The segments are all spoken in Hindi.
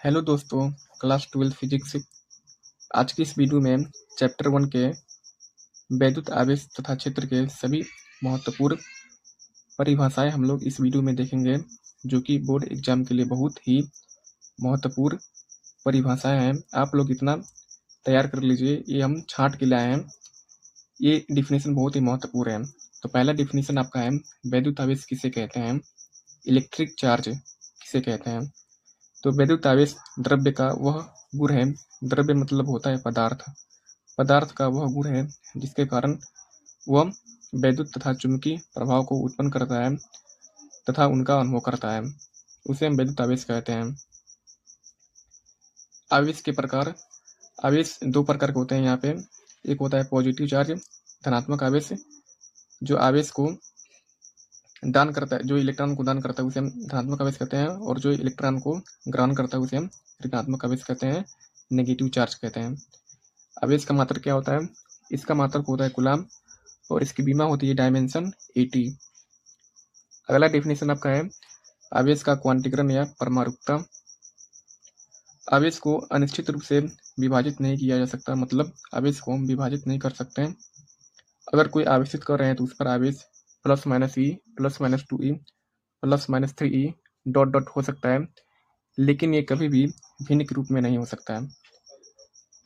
हेलो दोस्तों, क्लास 12 फिजिक्स। आज की इस वीडियो में चैप्टर 1 के वैद्युत आवेश तथा क्षेत्र के सभी महत्वपूर्ण परिभाषाएं हम लोग इस वीडियो में देखेंगे, जो कि बोर्ड एग्जाम के लिए बहुत ही महत्वपूर्ण परिभाषाएं हैं। आप लोग इतना तैयार कर लीजिए, ये हम छांट के लाए हैं। ये डिफिनेशन बहुत ही महत्वपूर्ण है। तो पहला डिफिनेशन आपका है, वैद्युत आवेश किसे कहते हैं, इलेक्ट्रिक चार्ज किसे कहते हैं। तो वैद्युत आवेश द्रव्य का वह गुण है, द्रव्य मतलब होता है पदार्थ, पदार्थ का वह गुण है जिसके कारण वह वैद्युत तथा चुंबकीय प्रभाव को उत्पन्न करता है तथा उनका अनुभव करता है, उसे हम वैद्युत आवेश कहते हैं। आवेश के प्रकार, आवेश दो प्रकार के होते हैं यहाँ पे। एक होता है पॉजिटिव चार्ज, धनात्मक आवेश, जो आवेश को दान करता है, जो इलेक्ट्रॉन को दान करता है उसे हम धनात्मक आवेश कहते हैं, और जो इलेक्ट्रॉन को ग्रहण करता है उसे हम ऋणात्मक आवेश कहते हैं, नेगेटिव चार्ज कहते हैं। आवेश का मात्रक क्या होता है, इसका मात्रक होता है कूलाम और इसकी बीमा होती है डायमेंशन 80। अगला डेफिनेशन आपका है, आवेश का क्वांटीकरण या परमाणुकता। आवेश को अनिश्चित रूप से विभाजित नहीं किया जा सकता, मतलब आवेश को हम विभाजित नहीं कर सकते। अगर कोई आवेशित कर रहे हैं तो उस पर आवेश plus minus e, plus minus 2e, plus minus 3e dot dot हो सकता है, लेकिन ये कभी भी भिन्न के रूप में नहीं हो सकता है।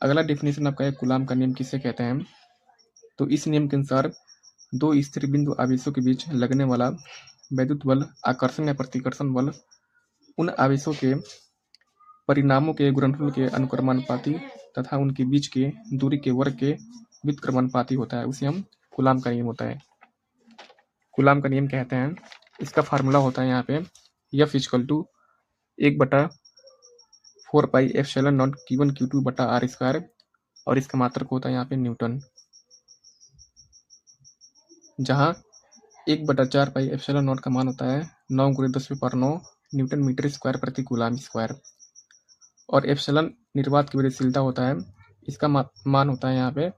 अगला डेफिनेशन आपका है, कूलाम का नियम किसे कहते हैं। तो इस नियम के अनुसार दो स्थिर बिंदु आवेशों के बीच लगने वाला वैद्युत बल, आकर्षण या प्रतिकर्षण बल, उन आवेशों के परिणामों के गुणनफल के अनुक्रमानुपाती तथा उनके बीच के दूरी के वर्ग के व्युत्क्रमानुपाती होता है, उसे हम कूलाम का नियम होता है, कूलाम का नियम कहते हैं। इसका फार्मूला होता है यहाँ पे F equal to 1/4πε0 Q1 Q2 बटा आर स्क्वायर, और इसका मात्रक होता है यहाँ पे न्यूटन, जहाँ 1/4πε0 का मान होता है 9 × 10⁻9 न्यूटन मीटर स्क्वायर प्रति कूलाम स्क्वायर, और एप्सिलॉन निर्वात की वरीयशीलता होता है, इसका मान होता है यहाँ पे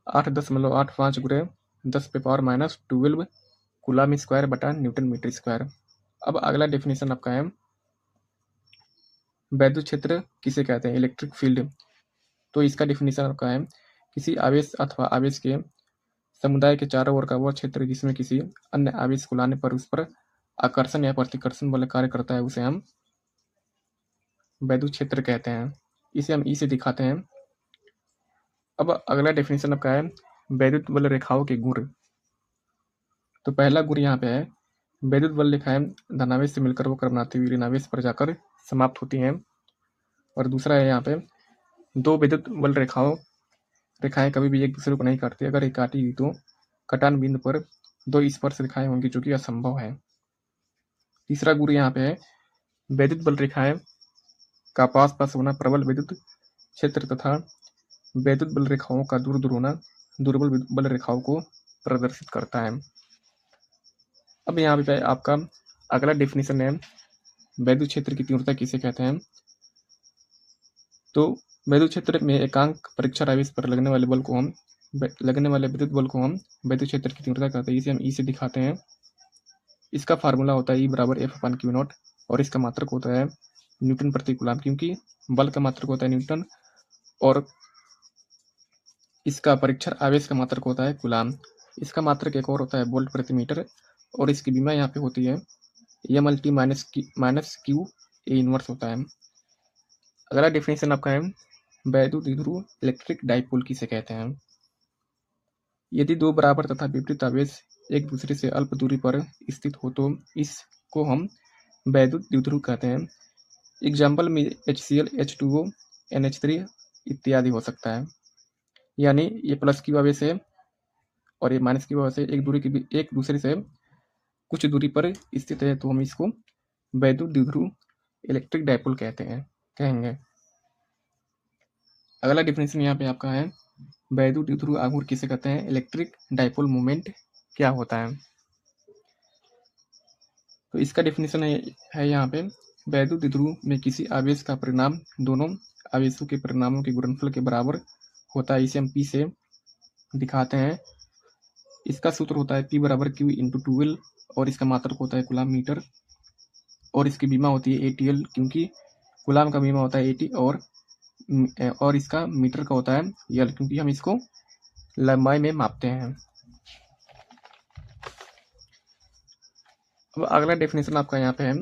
8.85 × 10⁻−12 कूलाम स्क्वायर बटा न्यूटन मीटर स्क्वायर। अब अगला डेफिनेशन आपका है, वैद्युत क्षेत्र किसे कहते हैं, इलेक्ट्रिक फील्ड। तो इसका डेफिनेशन आपका है, किसी आवेश अथवा आवेश के समुदाय के चारों ओर का वह क्षेत्र जिसमें किसी अन्य आवेश को लाने पर उस पर आकर्षण या प्रतिकर्षण बल कार्य करता है, उसे हम वैद्युत क्षेत्र कहते हैं। इसे हम ई से दिखाते हैं। अब अगला डेफिनेशन आपका है, वैद्युत बल रेखाओं के गुण। तो पहला गुण यहाँ पे है, वैद्युत बल रेखाएं धनावेश से मिलकर वक्र बनाती हुई ऋणावेश पर जाकर समाप्त होती हैं। और दूसरा है यहाँ पे, दो वैद्युत बल रेखाएं कभी भी एक दूसरे को नहीं काटती, अगर ये काटी तो कटान बिंदु पर दो स्पर्श रेखाएं होंगी, जो कि असंभव है। तीसरा गुण यहाँ पे है, वैद्युत बल रेखाएं का पास पास होना प्रबल विद्युत क्षेत्र तथा वैद्युत बल रेखाओं का दूर दूर होना दुर्बल बल रेखाओं को प्रदर्शित करता है। अब यहाँ पे आपका अगला डेफिनेशन है, वैद्युत क्षेत्र की तीव्रता किसे कहते हैं। तो वैद्युत क्षेत्र में एकांक परीक्षण आवेश पर लगने वाले विद्युत बल को हम वैद्युत क्षेत्र की तीव्रता कहते हैं। इसे हम ई से दिखाते हैं। इसका फार्मूला होता है E = F/Q0, और इसका मात्रक होता है न्यूटन प्रति कूलाम, क्योंकि बल का मात्रक होता है न्यूटन और इसका परीक्षण आवेश का मात्रक होता है कूलाम। इसका मात्रक एक और होता है वोल्ट प्रति मीटर, और इसकी बीमा यहाँ पे होती है M/T - Q A इनवर्स होता है। अगला डेफिनेशन आपका है, वैद्युत द्विध्रुव इलेक्ट्रिक डाइपोल किसे कहते हैं। यदि दो बराबर तथा विपरीत आवेश एक दूसरे से अल्प दूरी पर स्थित हो तो इसको हम वैद्युत द्विध्रुव कहते हैं। एग्जाम्पल में HCl, H2O, NH3 इत्यादि हो सकता है। यानी ये प्लस क्यू आवेश है और ये माइनस क्यू आवेश है, एक दूसरे से कुछ दूरी पर स्थित है, तो हम इसको वैद्युत द्विध्रुव इलेक्ट्रिक डाइपोल कहेंगे। अगला डिफिनेशन यहाँ पे आपका है, वैद्युत द्विध्रुव आघूर्ण किसे कहते हैं, इलेक्ट्रिक डाइपोल मोमेंट क्या होता है। तो इसका डिफिनेशन है यहाँ पे, वैद्युत द्विध्रुव में किसी आवेश का परिणाम दोनों आवेशों के परिणामों के गुणनफल के बराबर होता है। इसे हम P से दिखाते हैं। इसका सूत्र होता है P = Q × 2L, और इसका मात्रक होता है कूलाम मीटर, और इसकी बीमा होती है ATL, क्योंकि कूलाम का बीमा होता है 80 और इसका मीटर का होता है यल, क्योंकि हम इसको लंबाई में मापते हैं। अब अगला डेफिनेशन आपका यहाँ पे है,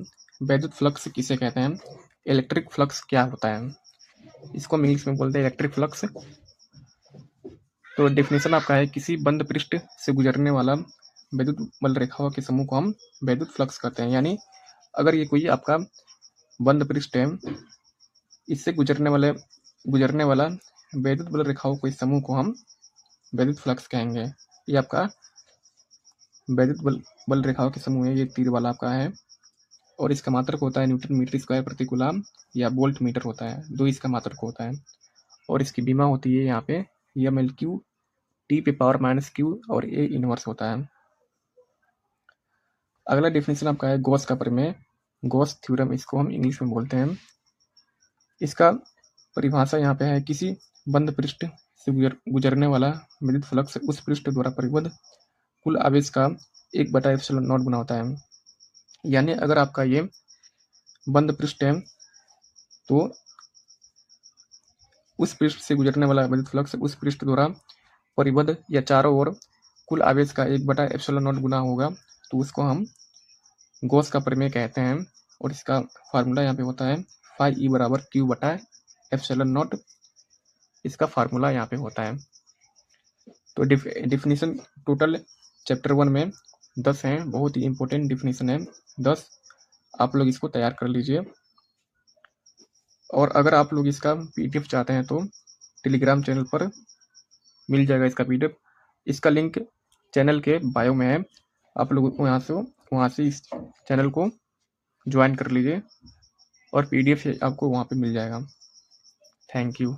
वैद्युत फ्लक्स किसे कहते हैं, इलेक्ट्रिक फ्लक्स क्या होता है, इसको हम इंग्लिश में बोलते हैं इलेक्ट्रिक फ्लक्स। तो डेफिनेशन आपका है, किसी बंद पृष्ठ से गुजरने वाला वैद्युत बल रेखाओं के समूह को हम वैद्युत फ्लक्स कहते हैं। यानी अगर ये कोई आपका बंद पृष्ठ है, इससे गुजरने वाला वैद्युत बल रेखाओं के समूह को हम वैद्युत फ्लक्स कहेंगे। ये आपका वैद्युत बल रेखाओं के समूह है, ये तीर वाला आपका है, और इसका मात्रक होता है न्यूटन मीटर स्क्वायर प्रति कूलाम या वोल्ट मीटर होता है, 2 इसका मात्रक होता है। और इसकी बीमा होती है यहाँ पे ml3 टी पे पावर -q और a इनवर्स होता है। अगला डेफिनेशन आपका है गॉस का प्रमेय, गॉस थ्योरम इसको हम इंग्लिश में बोलते हैं। इसका परिभाषा यहाँ पे है, किसी बंद पृष्ठ से गुजरने वाला विद्युत फ्लक्स उस पृष्ठ द्वारा परिबद्ध कुल आवेश का 1/ε0 गुना होता है। यानी अगर आपका ये बंद पृष्ठ है तो उस पृष्ठ से गुजरने वाला विद्युत फ्लक्स उस पृष्ठ द्वारा परिबद्ध या चारों ओर कुल आवेश का 1/ε0 गुना होगा, तो उसको हम गॉस का प्रमेय कहते हैं। और इसका फार्मूला यहाँ पे होता है φE = Q/ε0, इसका फार्मूला यहाँ पे होता है। तो डिफिनीशन टोटल चैप्टर 1 में 10 हैं, बहुत ही इंपॉर्टेंट डिफिनीशन है 10, आप लोग इसको तैयार कर लीजिए। और अगर आप लोग इसका PDF चाहते हैं तो टेलीग्राम चैनल पर मिल जाएगा इसका PDF, इसका लिंक चैनल के बायो में है, आप लोग वहाँ से इस चैनल को ज्वाइन कर लीजिए और PDF आपको वहाँ पे मिल जाएगा। Thank you.